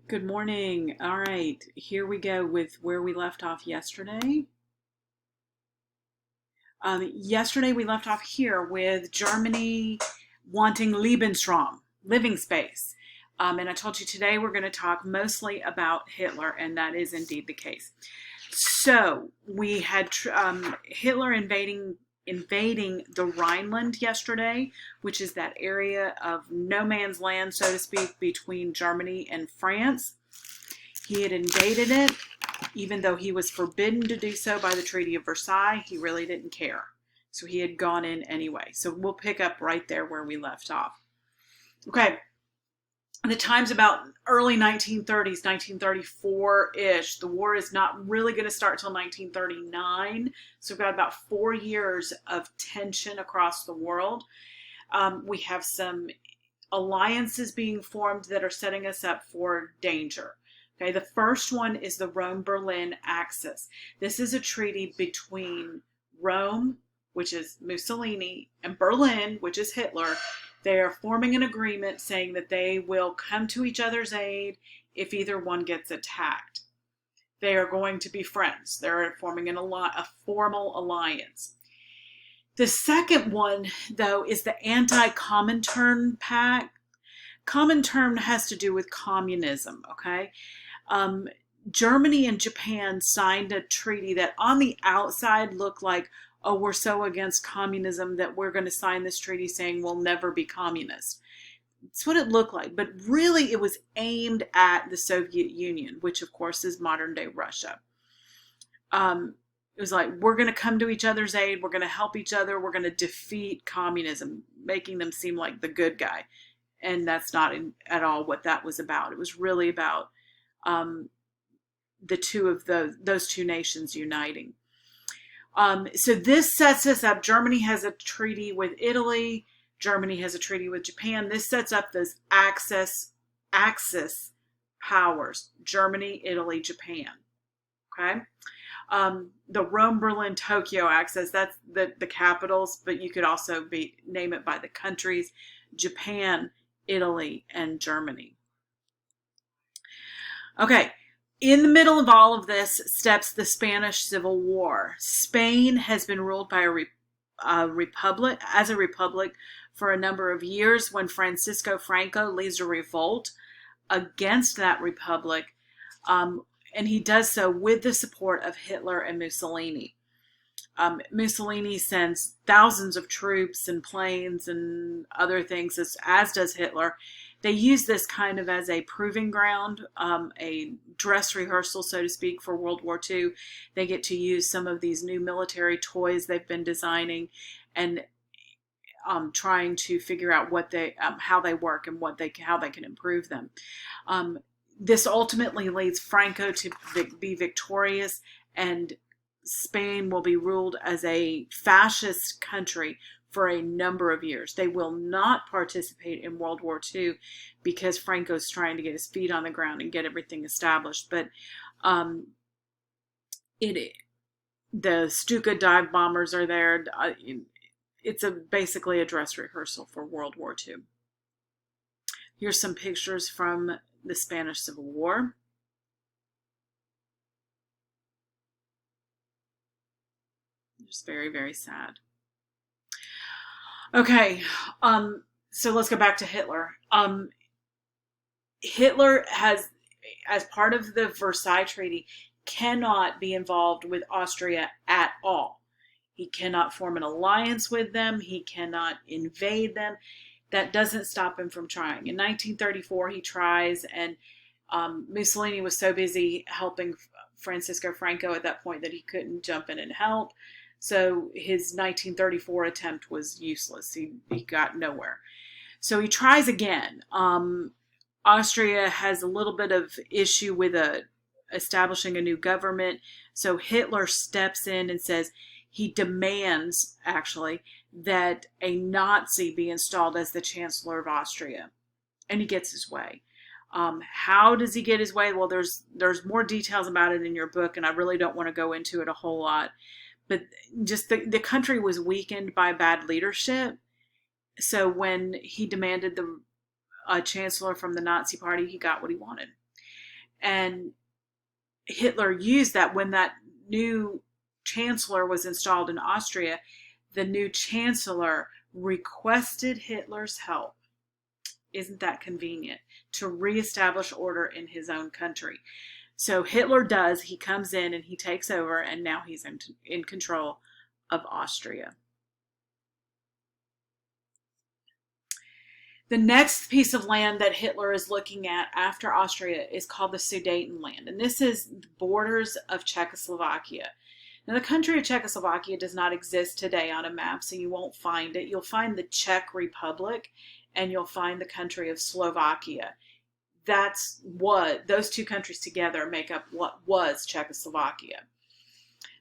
Good morning. All right, here we go with where we left off yesterday. Yesterday we left off here with Germany wanting Lebensraum, living space. And I told you today we're going to talk mostly about Hitler, and that is indeed the case. So we had Hitler invading the Rhineland yesterday, which is that area of no man's land, so to speak, between Germany and France. He had invaded it, even though he was forbidden to do so by the Treaty of Versailles. He really didn't care. So he had gone in anyway. So we'll pick up right there where we left off. Okay. The time's about early 1930s, 1934-ish. The war is not really going to start till 1939. So we've got about 4 years of tension across the world. We have some alliances being formed that are setting us up for danger. Okay, the first one is the Rome-Berlin Axis. This is a treaty between Rome, which is Mussolini, and Berlin, which is Hitler. They are forming an agreement saying that they will come to each other's aid if either one gets attacked. They are going to be friends. They're forming a formal alliance. The second one, though, is the Anti-Comintern Pact. Comintern has to do with communism, okay? Germany and Japan signed a treaty that on the outside looked like, oh, we're so against communism that we're going to sign this treaty saying we'll never be communist. That's what it looked like. But really, it was aimed at the Soviet Union, which, of course, is modern-day Russia. It was like, we're going to come to each other's aid. We're going to help each other. We're going to defeat communism, making them seem like the good guy. And that's not at all what that was about. It was really about the two of those two nations uniting. So this sets us up. Germany has a treaty with Italy. Germany has a treaty with Japan. This sets up those Axis powers: Germany, Italy, Japan. Okay. The Rome, Berlin, Tokyo axis, that's the capitals, but you could also name it by the countries: Japan, Italy, and Germany. Okay, in the middle of all of this steps the Spanish Civil War. Spain has been ruled by a republic for a number of years. When Francisco Franco leads a revolt against that republic, and he does so with the support of Hitler and Mussolini. Mussolini sends thousands of troops and planes and other things, as does Hitler. They use this kind of as a proving ground, a dress rehearsal, so to speak, for World War II. They get to use some of these new military toys they've been designing and trying to figure out how they work and how they can improve them. This ultimately leads Franco to be victorious, and Spain will be ruled as a fascist country for a number of years. They will not participate in World War II because Franco's trying to get his feet on the ground and get everything established. But the Stuka dive bombers are there. It's basically a dress rehearsal for World War II. Here's some pictures from the Spanish Civil War. Just very, very sad. Okay, so let's go back to Hitler. Hitler has, as part of the Versailles Treaty, cannot be involved with Austria at all. He cannot form an alliance with them. He cannot invade them. That doesn't stop him from trying. In 1934, he tries, and Mussolini was so busy helping Francisco Franco at that point that he couldn't jump in and help. So his 1934 attempt was useless. He got nowhere. So he tries again. Austria has a little bit of issue with establishing a new government. So Hitler steps in and says he demands, actually, that a Nazi be installed as the Chancellor of Austria. And he gets his way. How does he get his way? Well, there's more details about it in your book, and I really don't want to go into it a whole lot. But just the country was weakened by bad leadership. So when he demanded the chancellor from the Nazi party, he got what he wanted. And Hitler used that when that new chancellor was installed in Austria. The new chancellor requested Hitler's help. Isn't that convenient? To reestablish order in his own country. So Hitler does. He comes in and he takes over, and now he's in control of Austria. The next piece of land that Hitler is looking at after Austria is called the Sudetenland, and this is the borders of Czechoslovakia. Now, the country of Czechoslovakia does not exist today on a map, so you won't find it. You'll find the Czech Republic, and you'll find the country of Slovakia. That's what those two countries together make up what was Czechoslovakia.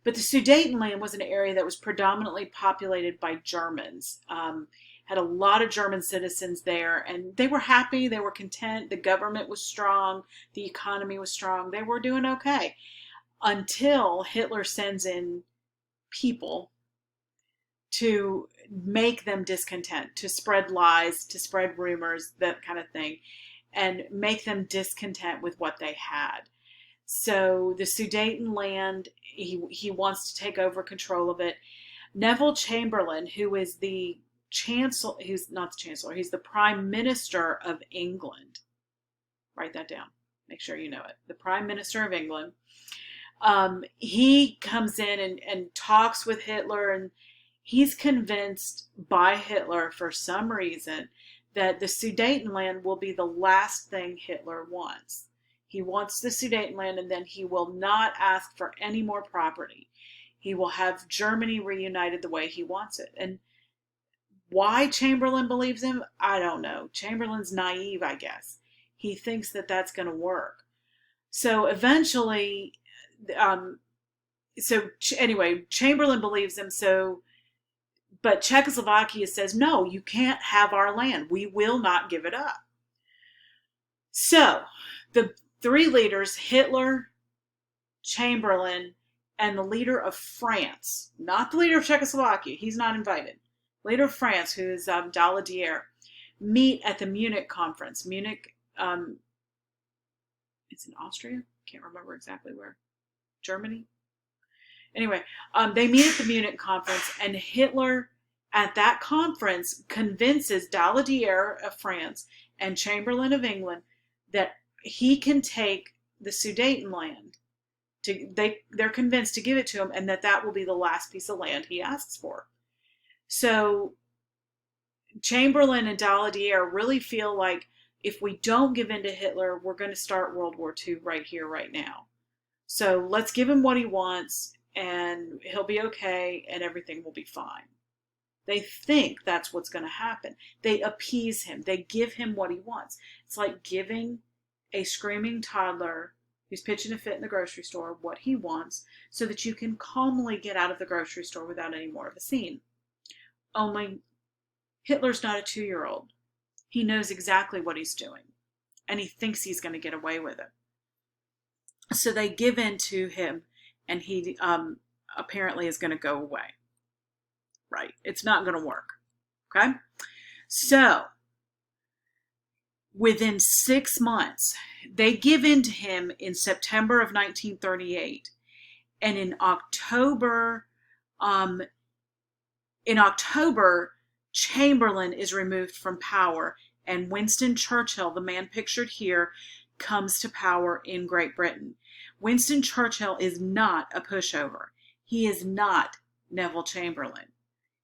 But the Sudetenland was an area that was predominantly populated by Germans. Had a lot of German citizens there, and they were happy, they were content, the government was strong, the economy was strong, they were doing okay. Until Hitler sends in people to make them discontent, to spread lies, to spread rumors, that kind of thing, and make them discontent with what they had. So the Sudetenland, he wants to take over control of it. Neville Chamberlain, who is the chancellor, he's not the chancellor, he's the prime minister of England. Write that down. Make sure you know it. The prime minister of England. He comes in and talks with Hitler, and he's convinced by Hitler for some reason that the Sudetenland will be the last thing Hitler wants. He wants the Sudetenland, and then he will not ask for any more property. He will have Germany reunited the way he wants it. And why Chamberlain believes him, I don't know. Chamberlain's naive, I guess. He thinks that that's going to work. So eventually, anyway, Chamberlain believes him. But Czechoslovakia says, no, you can't have our land. We will not give it up. So the three leaders, Hitler, Chamberlain, and the leader of France, not the leader of Czechoslovakia, he's not invited, leader of France, who is Daladier, meet at the Munich conference. Munich, it's in Austria? Can't remember exactly where. Germany? Anyway, they meet at the Munich conference, and Hitler, at that conference, convinces Daladier of France and Chamberlain of England that he can take the Sudetenland. They're convinced to give it to him, and that will be the last piece of land he asks for. So Chamberlain and Daladier really feel like if we don't give in to Hitler, we're going to start World War II right here, right now. So let's give him what he wants, and he'll be okay, and everything will be fine. They think that's what's going to happen. They appease him. They give him what he wants. It's like giving a screaming toddler who's pitching a fit in the grocery store what he wants so that you can calmly get out of the grocery store without any more of a scene. Only Hitler's not a 2-year-old. He knows exactly what he's doing, and he thinks he's going to get away with it. So they give in to him, and he apparently is going to go away. Right? It's not going to work. Okay? So, within 6 months, they give in to him in September of 1938. And in October, Chamberlain is removed from power, and Winston Churchill, the man pictured here, comes to power in Great Britain. Winston Churchill is not a pushover. He is not Neville Chamberlain.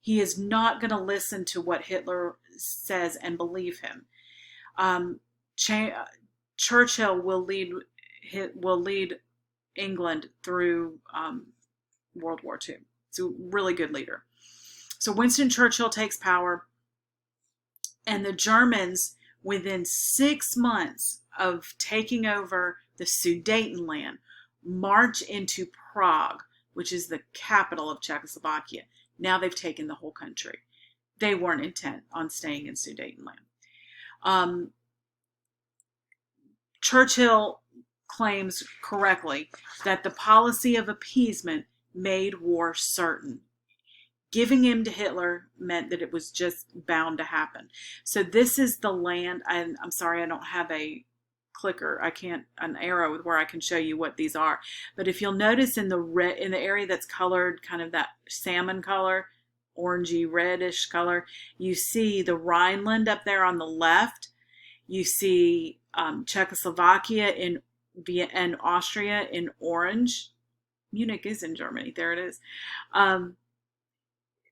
He is not going to listen to what Hitler says and believe him. Churchill will lead England through World War II. He's a really good leader. So Winston Churchill takes power, and the Germans, within 6 months of taking over the Sudetenland, march into Prague, which is the capital of Czechoslovakia. Now they've taken the whole country. They weren't intent on staying in Sudetenland. Churchill claims correctly that the policy of appeasement made war certain. Giving in to Hitler meant that it was just bound to happen. So this is the land, I'm sorry I don't have a clicker. I can't, an arrow with where I can show you what these are. But if you'll notice in the red, in the area that's colored kind of that salmon color, orangey reddish color, you see the Rhineland up there on the left. You see Czechoslovakia and Austria in orange. Munich is in Germany. There it is.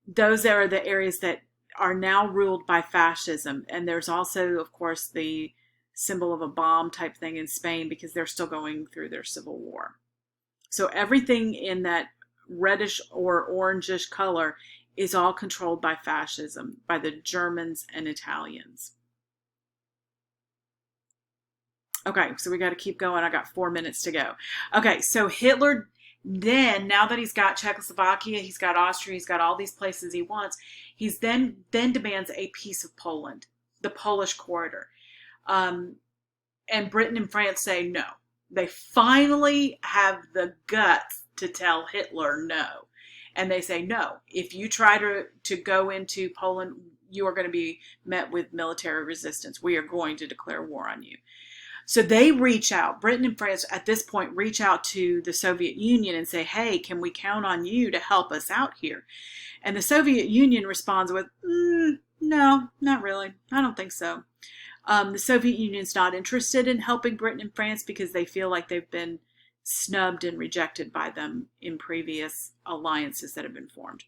Those are the areas that are now ruled by fascism. And there's also, of course, the symbol of a bomb type thing in Spain because they're still going through their civil war. So everything in that reddish or orangish color is all controlled by fascism, by the Germans and Italians. Okay, so we got to keep going. I got 4 minutes to go. Okay, so Hitler then, now that he's got Czechoslovakia, he's got Austria, he's got all these places he wants, he's then demands a piece of Poland, the Polish corridor. And Britain and France say no. They finally have the guts to tell Hitler no. And they say, no, if you try to go into Poland, you are going to be met with military resistance. We are going to declare war on you. So they reach out, Britain and France at this point reach out to the Soviet Union and say, hey, can we count on you to help us out here? And the Soviet Union responds with, no, not really. I don't think so. The Soviet Union's not interested in helping Britain and France because they feel like they've been snubbed and rejected by them in previous alliances that have been formed.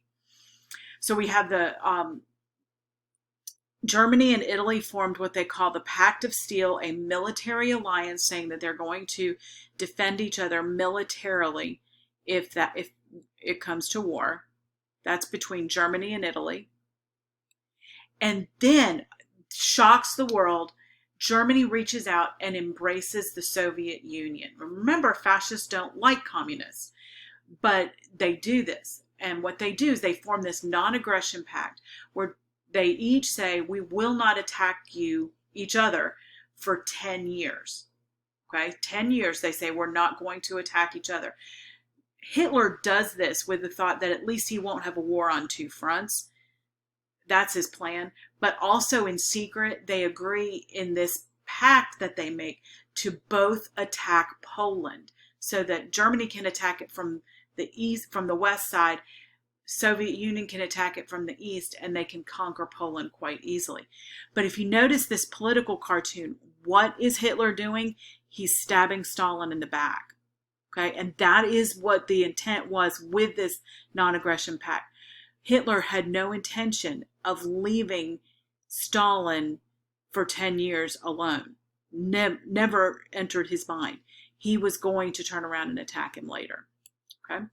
So we have the Germany and Italy formed what they call the Pact of Steel, a military alliance saying that they're going to defend each other militarily if it comes to war. That's between Germany and Italy. And then, shocks the world, Germany reaches out and embraces the Soviet Union. Remember, fascists don't like communists, but they do this. And what they do is they form this non-aggression pact where they each say, we will not attack each other for 10 years. Okay, 10 years they say we're not going to attack each other. Hitler does this with the thought that at least he won't have a war on two fronts. That's his plan. But also in secret, they agree in this pact that they make to both attack Poland so that Germany can attack it from the east, from the west side. Soviet Union can attack it from the east, and they can conquer Poland quite easily. But if you notice this political cartoon, what is Hitler doing? He's stabbing Stalin in the back. Okay, and that is what the intent was with this non-aggression pact. Hitler had no intention of leaving Stalin for 10 years alone. Never entered his mind. He was going to turn around and attack him later. Okay.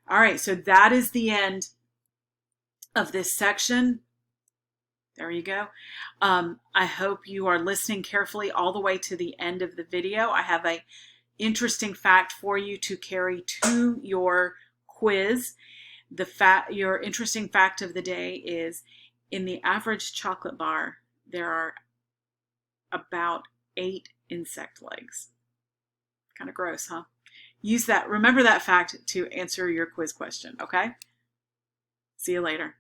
All right, so that is the end of this section. There you go. I hope you are listening carefully all the way to the end of the video. I have an interesting fact for you to carry to your quiz. Your interesting fact of the day is in the average chocolate bar, there are about 8 insect legs. Kind of gross, huh? Use that. Remember that fact to answer your quiz question, okay? See you later.